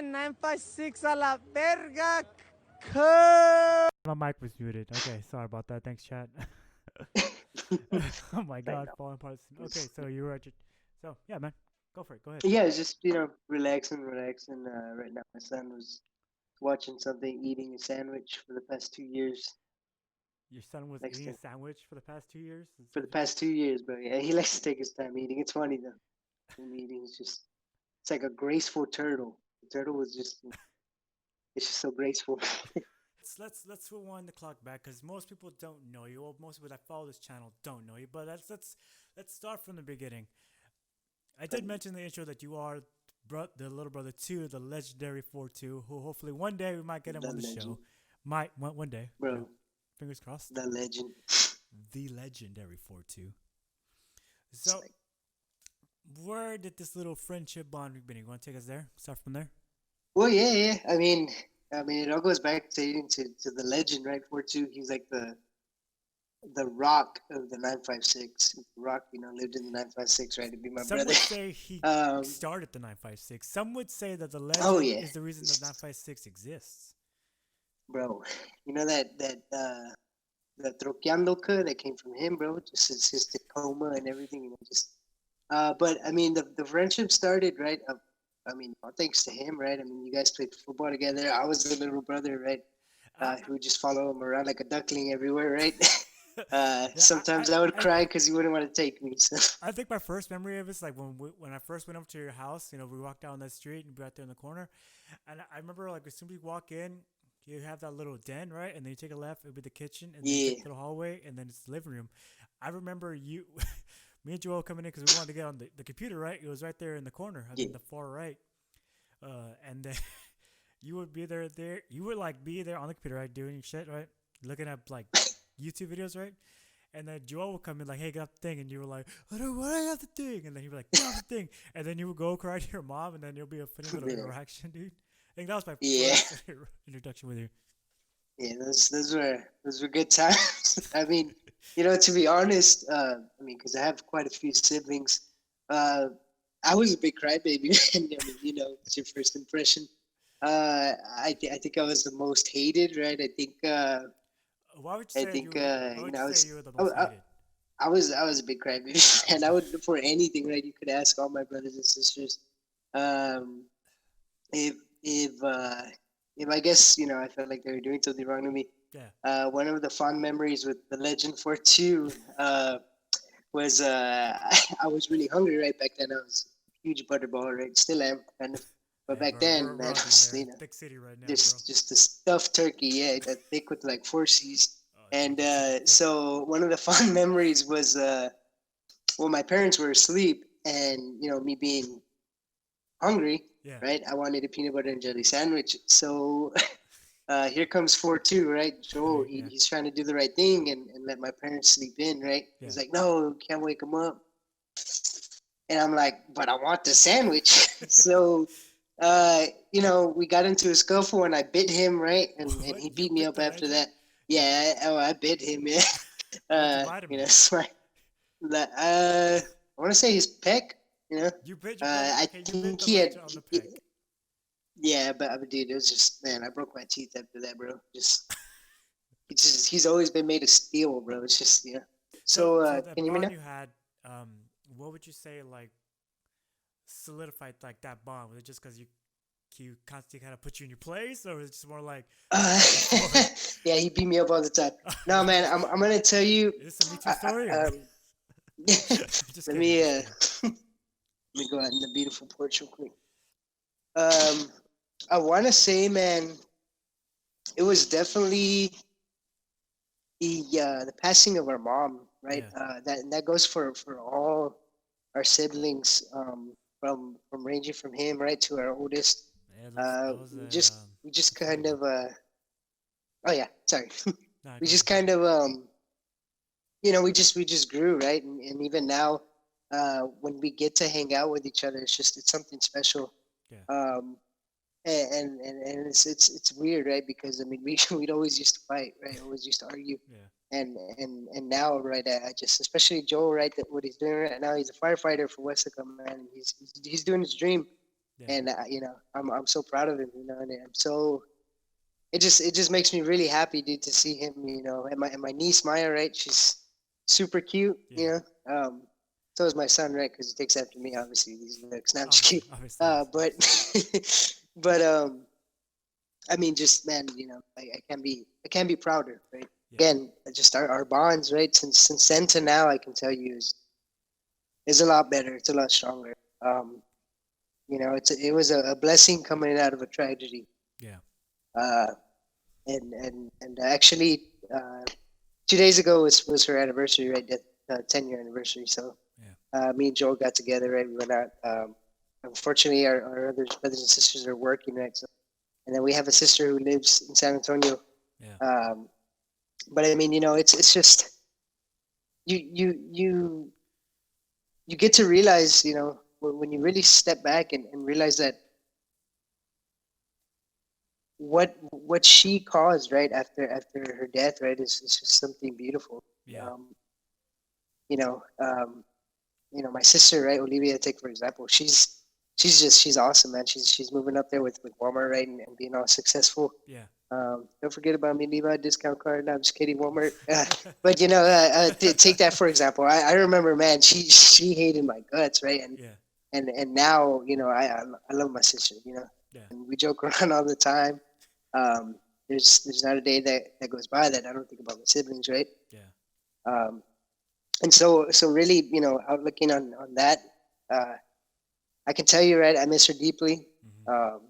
man. 956 a la verga. Cut. My mic was muted. Okay, sorry about that. Thanks, chat. Oh my I god, know. falling apart. Okay, so you were at your. So yeah, man, go for it. Go ahead. Yeah, it's just relaxing. Right now, my son was watching something, eating a sandwich for the past 2 years. Your son was Next eating a to sandwich for the past 2 years. Is For what the you past 2 years, but yeah, he likes to take his time eating. It's funny though. Him eating is just it's like a graceful turtle. The turtle was just it's just so graceful. let's rewind the clock back because most people don't know you. Well, most people that follow this channel don't know you. But let's start from the beginning. I did mention in the intro that you are the little brother to the legendary 4-2, who hopefully one day we might get him The on the legend, show. Might one day, bro. fingers crossed. The legend. The legendary 4-2. It's So like, where did this little friendship bond begin? You want to take us there? Start from there. well, yeah, yeah. It all goes back to the legend, right? 4-2. He's like the rock of the 956. Rock, lived in the 956, right? To be my Some brother. would say he Um, started the 956. Some would say that the oh legend yeah, is the reason the 956 exists. bro. You know that the troqueandoka that came from him, bro. Just his Tacoma and everything, just. But I mean, the friendship started right. All thanks to him, right? I mean, you guys played football together. I was the little brother, right? I, Who would just follow him around like a duckling everywhere, right? yeah, Sometimes I would cry because he wouldn't want to take me. So I think my first memory of it is like when I first went up to your house. We walked down that street and we out there in the corner, and I remember like as soon as we walk in, you have that little den, right? And then you take a left, it'll be the kitchen, and then you yeah, take the little hallway, and then it's the living room. I remember you, me and Joel coming in because we wanted to get on the computer, right? It was right there in the corner, I yeah, think the far right, and then you would be there. You would like be there on the computer, right, doing your shit, right, looking at like YouTube videos, right? And then Joel would come in like, "Hey, get off the thing," and you were like, "I don't want to have the thing," and then he would like, "Get off the thing," and then you would go cry to your mom, and then it'll be a funny little yeah, interaction, dude. I think that was my yeah. first introduction with you. Yeah, those were good times. To be honest, because I have quite a few siblings. Uh, I was a big crybaby, man. It's your first impression. I think I was the most hated, right? Why would you I say think Why would you I say was you were the I, most I, hated? I was a big crybaby, and I would for anything, right? You could ask all my brothers and sisters. Um, if if uh, if I guess I felt like they were doing something wrong to me. Yeah. One of the fond memories with the Legend 4-2 was I was really hungry right back then. I was a huge butterball, right? Still am kind of, but Hey, back bro, then, we're man, all I getting was, there. Thick city right now, bro. just the stuffed turkey, yeah, that thick with like four C's. Oh, dude, And that's so thick. so one of the fond memories was my parents were asleep, and me being hungry, Yeah. right? I wanted a peanut butter and jelly sandwich, so here comes 4-2, right? Joel, Yeah. he's trying to do the right thing and let my parents sleep in, right? Yeah. He's like, no, can't wake them up. And I'm like, but I want the sandwich. So, we got into a scuffle and I bit him, right? And What? he You beat me bit up the after legend? that. Yeah, I bit him, yeah. What'd you bite him at? So I want to say his peck, You bit your brother? I Okay, you bit think the he had, legend on the peg. yeah, but dude, it was just, man, I broke my teeth after that, bro. He's always been made of steel, bro. It's just So, So so that can you hear me bond now? you had, what would you say like solidified like that bond? Was it just because you constantly kind of put you in your place, or was it just more like Uh, back and forth? yeah, he beat me up all the time. No, man, I'm gonna tell you. Is this a Me Too I, story, I, or just let kidding? me Just kidding. let me go out in the beautiful porch real quick. Um, I want to say, man, it was definitely the passing of our mom, right? Yeah, That goes for all our siblings, from ranging from him right to our oldest. yeah. Uh, That was we a just we just tough story, kind bro. of oh yeah, sorry. Nah, We go ahead, just go ahead. kind of we just grew, right? And even now, when we get to hang out with each other, it's something special. Yeah, Um, and it's weird, right? Because I mean, we'd always used to fight, right? Always used to argue, yeah, and now, right? I just, especially Joel, right? That what he's doing right now, he's a firefighter for Wessica, man. And he's doing his dream. Yeah. and I'm so proud of him, and I'm so it just makes me really happy, dude, to see him, and my niece Maya, right? She's super cute, Yeah. so is my son, right? Because he takes after me, obviously. These looks, no, I'm just Obviously. kidding. Obviously. But but I mean, just man, I can't be prouder, right? Yeah. Again, just our bonds, right? Since then to now, I can tell you is a lot better. It's a lot stronger. Um, it was a blessing coming out of a tragedy. Yeah. Uh, and actually, uh, 2 days ago was her anniversary, right? That 10-year anniversary. So Yeah. me and Joel got together, right? We went out. Unfortunately, our other brothers and sisters are working, right? So, and then we have a sister who lives in San Antonio. Yeah. Um, but I mean, it's just you you you you get to realize, when you really step back and realize that what she caused, right, after her death, right, is just something beautiful. Yeah. Um, you know, um, my sister, right, Olivia, take for example, she's awesome, man. She's moving up there with Walmart, right, and being all successful. Yeah. Don't forget about me, Levi discount card. No, I'm just kidding, Walmart. But take that for example. I remember, man, she hated my guts, right, Yeah. and now, I love my sister, Yeah. and we joke around all the time. Um, there's not a day that goes by that I don't think about my siblings, right? Yeah. Um, and so really, out looking on that, uh, I can tell you, right, I miss her deeply, Mm-hmm. um,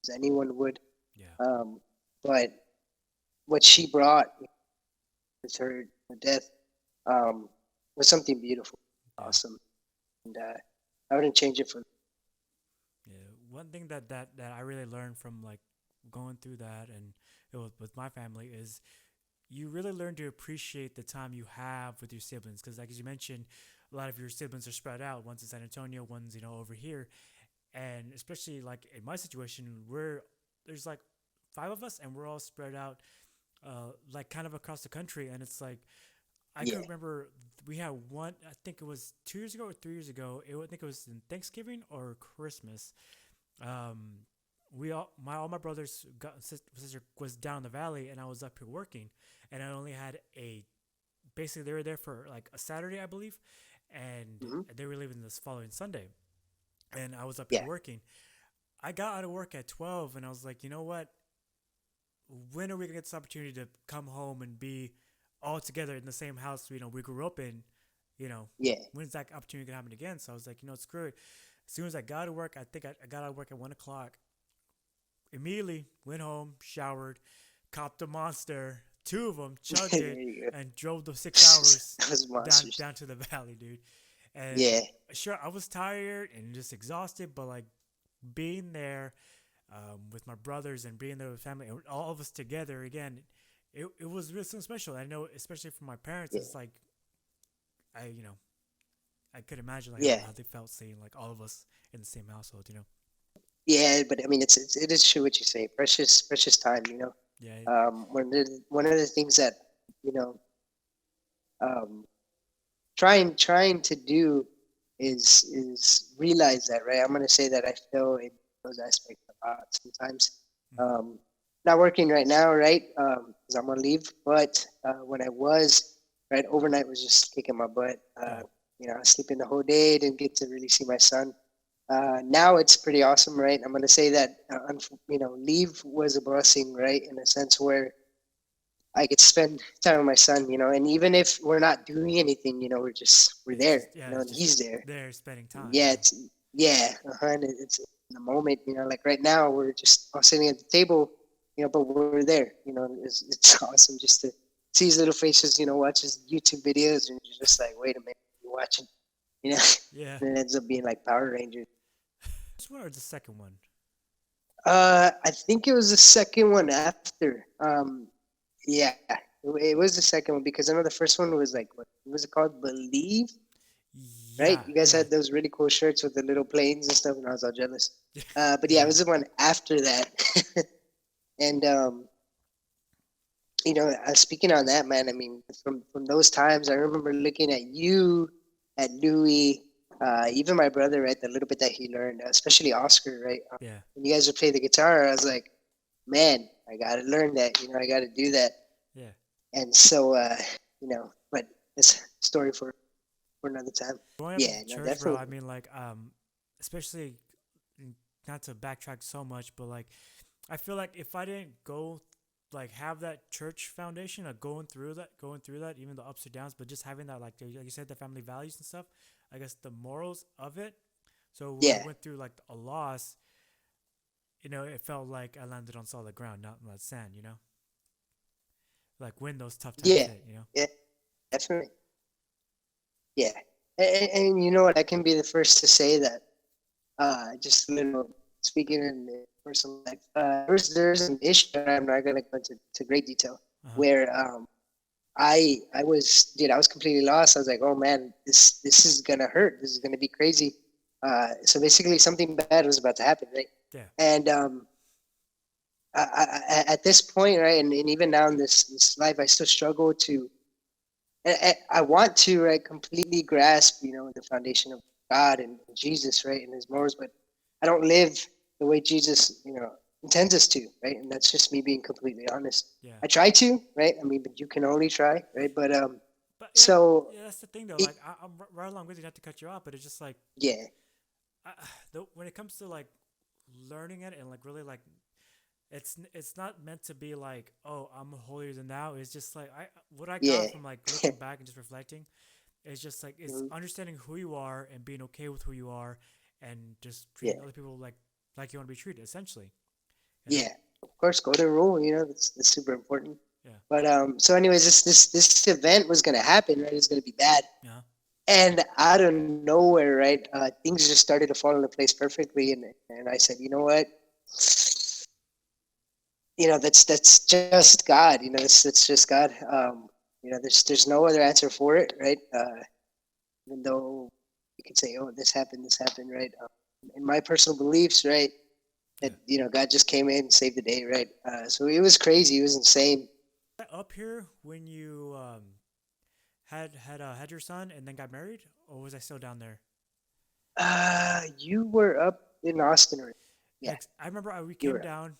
as anyone would. Yeah. Um, but what she brought with her death, um, was something beautiful, Yeah. awesome, and I wouldn't change it for. Yeah. One thing that I really learned from like going through that and with my family is you really learn to appreciate the time you have with your siblings because, like as you mentioned, a lot of your siblings are spread out. One's in San Antonio, one's over here, and especially like in my situation, there's like five of us, and we're all spread out, like kind of across the country, and it's like I Yeah, could remember we had one. I think it was 2 years ago or 3 years ago. I think it was in Thanksgiving or Christmas. Um, we all my brothers sister was down the valley, and I was up here working, and I only had a basically they were there for like a Saturday, I believe, and hmm, they were leaving this following Sunday, and I was up here yeah, working. I got out of work at 12, and I was like, you know what? When are we gonna get this opportunity to come home and be all together in the same house? We grew up in. You know, yeah, when's that opportunity gonna happen again? So I was like, screw it. As soon as I got to work, I think I got out of work at 1 o'clock. Immediately went home, showered, copped a monster, two of them, chugged there it, you go. and drove the 6 hours Those down monsters. down to the valley, dude. And Yeah, sure, I was tired and just exhausted, but like being there, with my brothers and being there with family, and all of us together again, it was really something special. I know, especially for my parents, yeah, it's like I I could imagine like yeah, how they felt seeing like all of us in the same household. yeah. But I mean, it is true what you say. Precious, precious time. Yeah, One of the things that, you know um, trying to do is realize that, right. I'm gonna say that I feel in those aspects a lot sometimes. mm-hmm. Um, Not working right now, right? Because I'm on leave. But when I was, right, overnight was just kicking my butt. Yeah, I was sleeping the whole day, didn't get to really see my son. Now it's pretty awesome, right? I'm gonna say that, leave was a blessing, right, in a sense where I get to spend time with my son, and even if we're not doing anything, we're it's there, just yeah, it's and just he's there. there spending And time. yeah, Yeah, and it's in the moment, like right now we're just all sitting at the table, but we're there, it's awesome just to see his little faces, watch his YouTube videos, and you're just like, wait a minute, you're watching, you know, yeah. and it ends up being like Power Rangers. First one or the second one? I think it was the second one after. Yeah, it was the second one because I know the first one was like, what was it called? Believe, right? Yeah, You guys yeah, had those really cool shirts with the little planes and stuff, and I was all jealous. But yeah, it yeah, was the one after that. And speaking on that, man, I mean, from those times, I remember looking at you, at Louis, even my brother, right, the little bit that he learned, especially Oscar, right, Yeah. when you guys would play the guitar, I was like, man, I got to learn that, I got to do that. Yeah. And so, but it's a story for another time. Growing up in Yeah, the no, church, bro, definitely. I mean, like, especially not to backtrack so much, but like, I feel like if I didn't go, like, have that church foundation of going through that, even the ups or downs, but just having that, like you said, the family values and stuff, I guess the morals of it. So when I Yeah, went through like a loss, it felt like I landed on solid ground, not on that sand, like when those tough times yeah, hit. yeah, definitely. Yeah. And you know what? I can be the first to say that, just a little speaking in the personal life, there's an issue, and I'm not going to go into to great detail, Uh huh. where I was, dude, I was completely lost. I was like, oh man, this is gonna hurt. This is gonna be crazy. So basically, something bad was about to happen, right? Yeah. And at this point, right, and even now in this life, I still struggle to. I want to, right, completely grasp, the foundation of God and Jesus, right, and His morals, but I don't live the way Jesus, intends us to, right, and that's just me being completely honest. Yeah. I try to, right. I mean, but you can only try, right? But But yeah, so yeah, that's the thing though. it, Like I'm right along with you, not to cut you off, but it's just like yeah, I, when it comes to like learning it and like really like it's not meant to be like, oh, I'm holier than thou. It's just like what I yeah, got from like looking back and just reflecting is just like it's mhm, understanding who you are and being okay with who you are and just yeah, treating other people like you want to be treated essentially. You know? yeah. Of course, golden rule. That's super important. Yeah. But so, anyways, this event was gonna happen, right? It's gonna be bad, Yeah. and out of nowhere, right? Things just started to fall into place perfectly, and I said, you know what? That's just God. That's just God. There's no other answer for it, right? Even though you could say, oh, this happened, right? In my personal beliefs, right? That Yeah. God just came in and saved the day, right? So it was crazy. It was insane. Up here when you had your son and then got married, or was I still down there? You were up in Austin, right? Yeah, Yeah, I remember we you came were up. down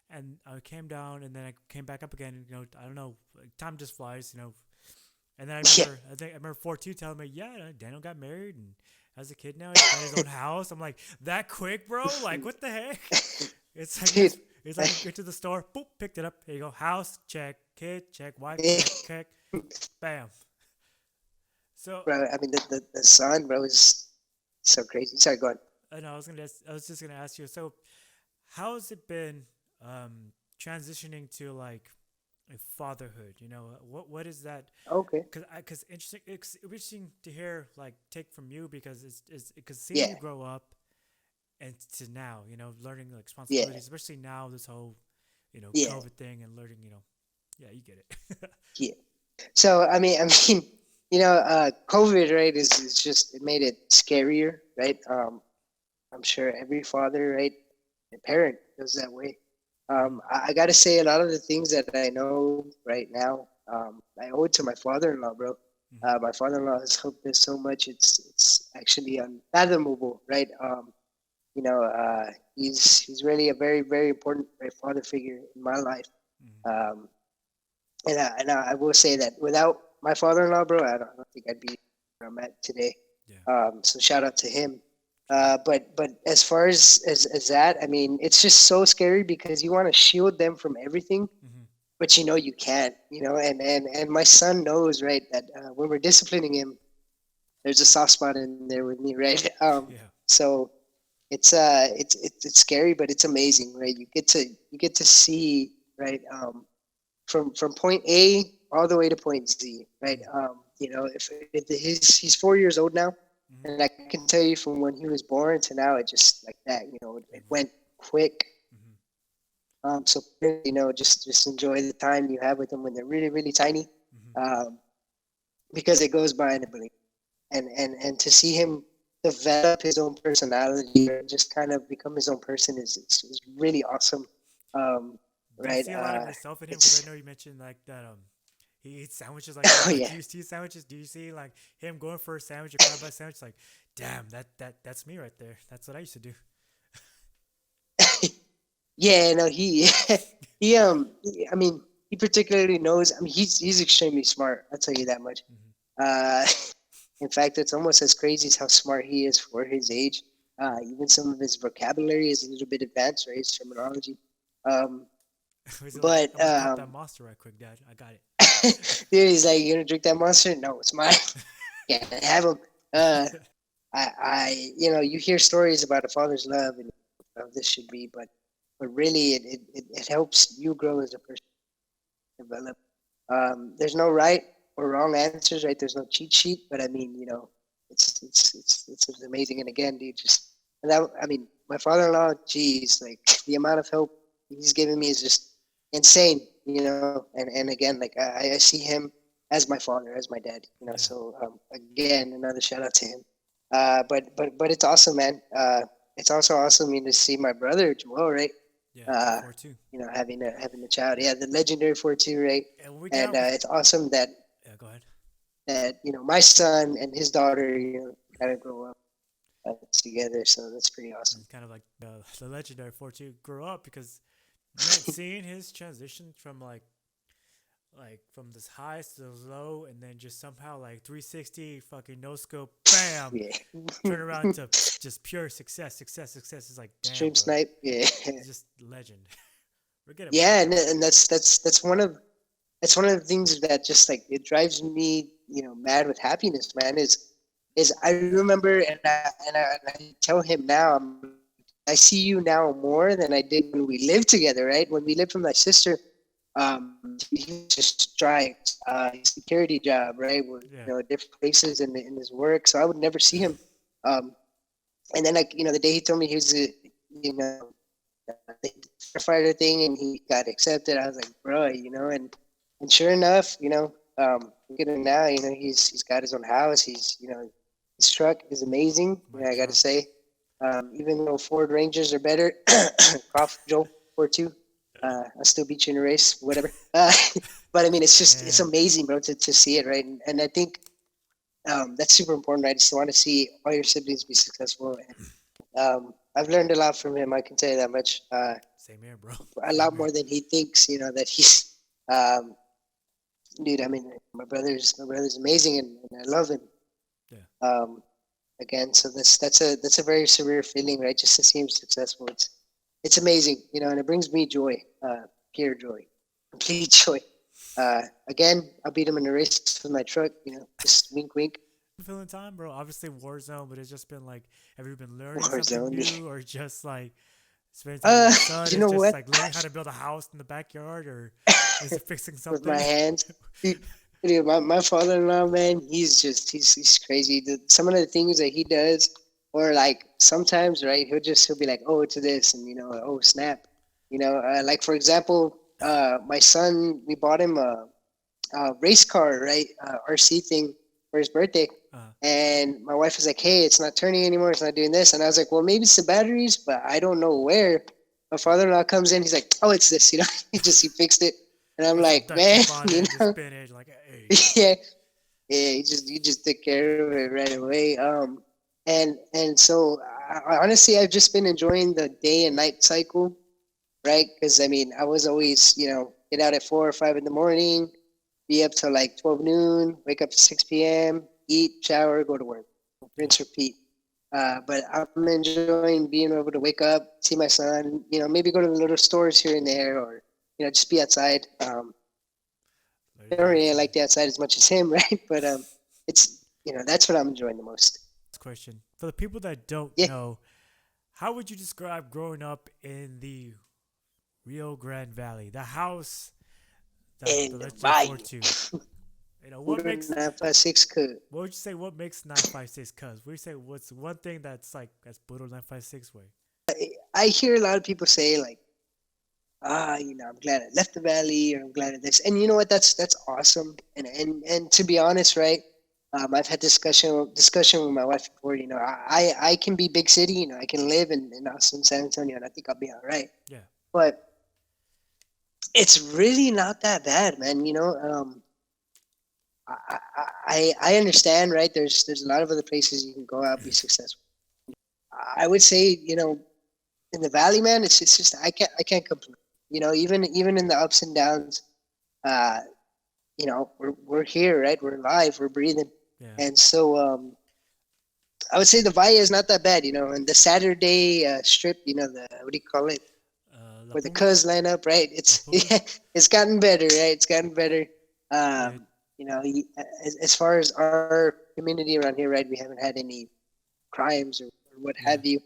and I came down and then I came back up again. I don't know, like, time just flies. And then Yeah, I remember 4-2 telling me, yeah, Daniel got married and has a kid now. He's got his own house. I'm like, that quick, bro? Like, what the heck? It's like dude. just, it's like you get to the store, boop, picked it up. Here you go, house, check, kid, check, wife, check, bam. So, Bro, I mean, the son, bro, is so crazy. Sorry, go on. I know I was just gonna ask you. So, how has it been transitioning to like a fatherhood? What is that? Okay. Because interesting, it's interesting to hear like take from you because it's because seeing Yeah, you grow up and to now, learning like yeah, responsibilities, especially now this whole yeah, COVID thing and learning, yeah, you get it. yeah. So I mean, COVID, right, is just it made it scarier, right? I'm sure every father, right, and parent feels that way. Hmm. I got to say, a lot of the things that I know right now, I owe it to my father-in-law, bro. Hmm. My father-in-law has helped us so much. It's actually unfathomable, right? He's really a very very important, right, father figure in my life. Hmm. Um, and I will say that without my father-in-law, bro, I don't think I'd be where I'm at today. Yeah. So shout out to him. Okay. But as far as that, I mean, it's just so scary because you want to shield them from everything, Hmm. but you can't. And my son knows, right, that when we're disciplining him, there's a soft spot in there with me, right? Yeah. So it's scary, but it's amazing, right? You get to see, right, from point A all the way to point Z, right? Hmm. If he's 4 years old now, Hmm. and I can tell you from when he was born to now, it just like that, it went quick. Hmm. So just enjoy the time you have with them when they're really really tiny, Hmm. um, because it goes by in a blink. And to see him develop his own personality or just kind of become his own person is really awesome. Do you Right? see a lot of yourself in him? Because I It's know you mentioned like that. he eats sandwiches like that. Oh Like yeah. you used to eat sandwiches. Do you see like him going for a sandwich, a crab sandwich? Like, damn, that's me right there. That's what I used to do. Yeah, no, I mean, he particularly knows. I mean, he's extremely smart. I'll tell you that much. Hmm. Uh, in fact, it's almost as crazy as how smart he is for his age. Even some of his vocabulary is a little bit advanced, right? His terminology. Um, He's like, but I'm gonna pop that monster right quick, Dad. I got it. dude, he's like, "You gonna drink that monster? No, it's mine. Can't have him." Uh, you hear stories about a father's love and how this should be, but really, it helps you grow as a person, develop. There's no right or wrong answers, right? There's no cheat sheet, but I mean, it's amazing. And again, dude, just and that, I mean, my father-in-law, geez, like the amount of help he's given me is just insane, and again, like I see him as my father, as my dad, Yeah, so again, another shout out to him. But it's awesome, man. It's also awesome, to see my brother Joel, right? yeah, the uh, 4-2. having a child. Yeah, the legendary 4-2, right? And when we get And out, it's awesome that yeah, go ahead. my son and his daughter, kind of grow up together. So that's pretty awesome. And kind of like the legendary 4-2 grew up because man, seeing his transition from like from this high to this low, and then just somehow like 360 fucking no scope, bam, Yeah. turn around to just pure success, success, success. It's like damn, Stream bro, snipe. Yeah. it's just legend. Forget about it, Yeah, bro. and that's one of the things that just like it drives me, mad with happiness, man. Is I remember and I tell him now, I see you now more than I did when we lived together, right? When we lived with my sister, he just strikes security job, right? With, Yeah, different places in his work, so I would never see him. Um, and then like the day he told me he was you know the firefighter thing and he got accepted, I was like, bro, and sure enough, look at him now. He's got his own house. His truck is amazing. mic I got to drop. say, even though Ford Rangers are better, Prof Joe Ford 2, I'll still beat you in a race, whatever. But I mean, it's Damn. amazing, bro, to see it, right? And I think that's super important, right? Just want to see all your siblings be successful. I've learned a lot from him. I can tell you that much. Same here, bro. A Same lot here. more than he thinks. That he's, um, dude. I mean, my brother's amazing, and I love him. Yeah. Um, Again, so that's a very surreal feeling, right? Just to see him successful. It's amazing, and it brings me joy, pure joy, complete joy. Again, I'll beat him in a race with my truck. Just wink, wink. Feeling time, bro. Obviously Warzone, but it's just been like, have you been learning something Warzone. new, or just like spending time with your son? You Is know just what? like learning how to build a house in the backyard, or is it fixing With my something? hands. Dude, my father-in-law, man, he's crazy. Some of the things that he does, or like sometimes, right? He'll be like, oh, to this, and oh snap, like for example, my son, we bought him a race car, right? RC thing for his birthday, Uh, and my wife was like, hey, it's not turning anymore, it's not doing this, and I was like, well, maybe it's the batteries, but I don't know where. My father-in-law comes in, he's like, oh, it's this, he fixed it, and I'm puts a like, diaper man, on it, just spin it, like, hey. yeah, yeah, you just took care of it right away. And so honestly, I've just been enjoying the day and night cycle, right? Because I mean, I was always, get out at 4 or 5 in the morning, be up till like 12 noon, wake up at 6 p.m., eat, shower, go to work, Yeah. rinse, repeat. But I'm enjoying being able to wake up, see my son, maybe go to the little stores here and there, or just be outside. Let I it don't be really like outside. the outside as much as him, right? But it's that's what I'm enjoying the most. This question. For the people that don't Yeah, know, how would you describe growing up in the Rio Grande Valley? The house that the and the legendary volume. 4-2. What Puro makes 956 cut. what would you say? What makes 956? Cuz what do you say? What's one thing that's like that's Budo 956 way? I hear a lot of people say like, I'm glad I left the valley, or I'm glad of this, and you know what? That's awesome. And to be honest, right? I've had discussion with my wife before. I can be big city. I can live in Austin, San Antonio, and I think I'll be all right. Yeah. But it's really not that bad, man. I understand, right? There's a lot of other places you can go out, be successful. I would say, in the valley, man, it's just I can't complain. Even in the ups and downs, uh, we're here, right? We're alive, we're breathing, Yeah. and so I would say the valle is not that bad, and the Saturday strip, the what do you call it? La Where the Punta. cuz line up, right? La It's Punta. yeah, it's gotten better, right? It's gotten better. Yeah. As far as our community around here, right? We haven't had any crimes or what Yeah. have you.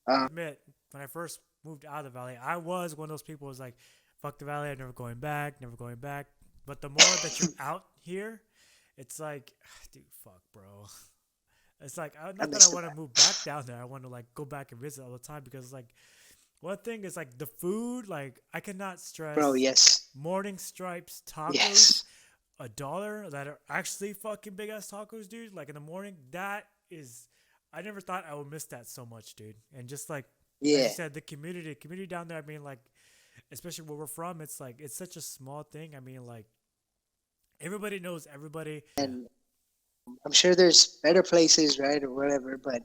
Um, Admit, when I first moved out of the valley, I was one of those people who was like, fuck the valley, I'm never going back, never going back. But the more that you're out here, it's like, dude, fuck, bro. It's like, I not that I missed it, want to move back down there. I want to like go back and visit all the time because like one thing is like the food. Like I cannot bro. stress Yes, Morning Stripes tacos, yes, $1 that are actually fucking big ass tacos, dude. Like in the morning, that is. I never thought I would miss that so much, dude. And just like as you yeah. said, the community down there. I mean, like especially where we're from, it's like it's such a small thing. I mean, like everybody knows everybody. Yeah, And I'm sure there's better places, right, or whatever. But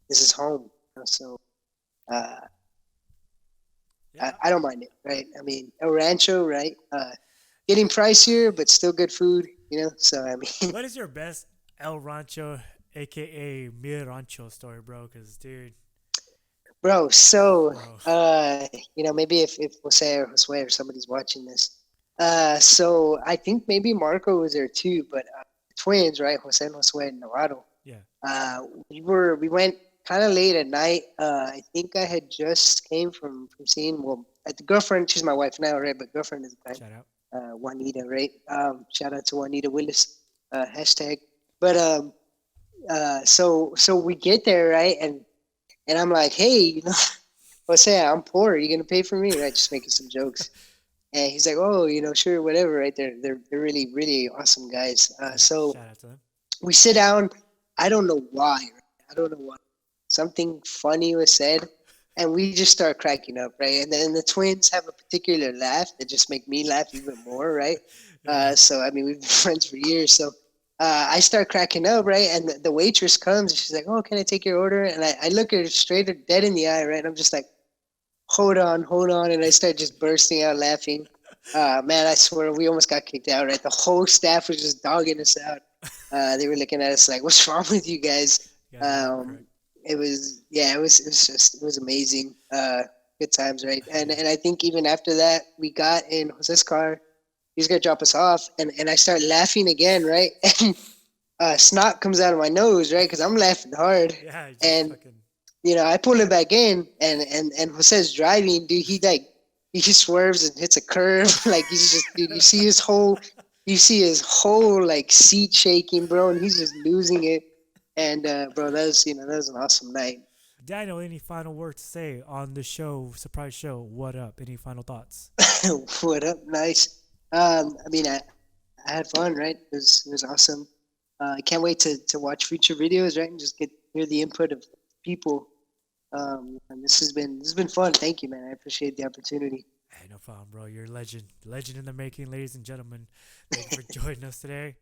this is home, so uh, yeah. I don't mind it, right? I mean, El Rancho, right? Getting pricier, but still good food, So I mean, What is your best El Rancho, aka Mil Rancho story, bro? Cause dude, bro. So bro, maybe if Jose or Josue or somebody's watching this, so I think maybe Marco was there too, but twins, right? Jose and Josue and Navarro. yeah, We went kind of late at night. I think I had just came from seeing at the girlfriend. She's my wife now, right? But girlfriend at the time, shout out. Juanita, right? Shout out to Juanita Willis. Hashtag. But so we get there, right? And I'm like, hey, Jose, I'm poor. Are you gonna pay for me? Right? Just making some jokes. And he's like, oh, sure, whatever, right? They're really really awesome guys. Yeah, So shout out to them. we sit down. I don't know why. Right? I don't know why. Something funny was said, and we just start cracking up, right? And then the twins have a particular laugh that just make me laugh even more, right? Yeah, So I mean, we've been friends for years. So I start cracking up, right? And the waitress comes, and she's like, "Oh, can I take your order?" And I look her straight dead in the eye, right? And I'm just like, hold on," and I start just bursting out laughing. Man, I swear we almost got kicked out, right? The whole staff was just dogging us out. They were looking at us like, "What's wrong with you guys?" you guys are Um, correct. it was amazing. Good times, right? And I think even after that, we got in Jose's car. He's gonna drop us off, and I start laughing again, right? And snot comes out of my nose, right? Because I'm laughing hard, Yeah, just and fucking. I pull it back in, and Jose's driving, dude. He just swerves and hits a curve, like he's just, dude. You see his whole like seat shaking, bro, and he's just losing it. And bro, that was an awesome night. Daniel, any final words to say on the show, surprise show? What up? Any final thoughts? What up? Nice. I mean, I had fun, right? It was awesome. I can't wait to watch future videos, right, and just hear the input of people. And this has been fun. Thank you, man. I appreciate the opportunity. Hey, no problem, bro. You're a legend. Legend in the making, ladies and gentlemen. Thank you for joining us today.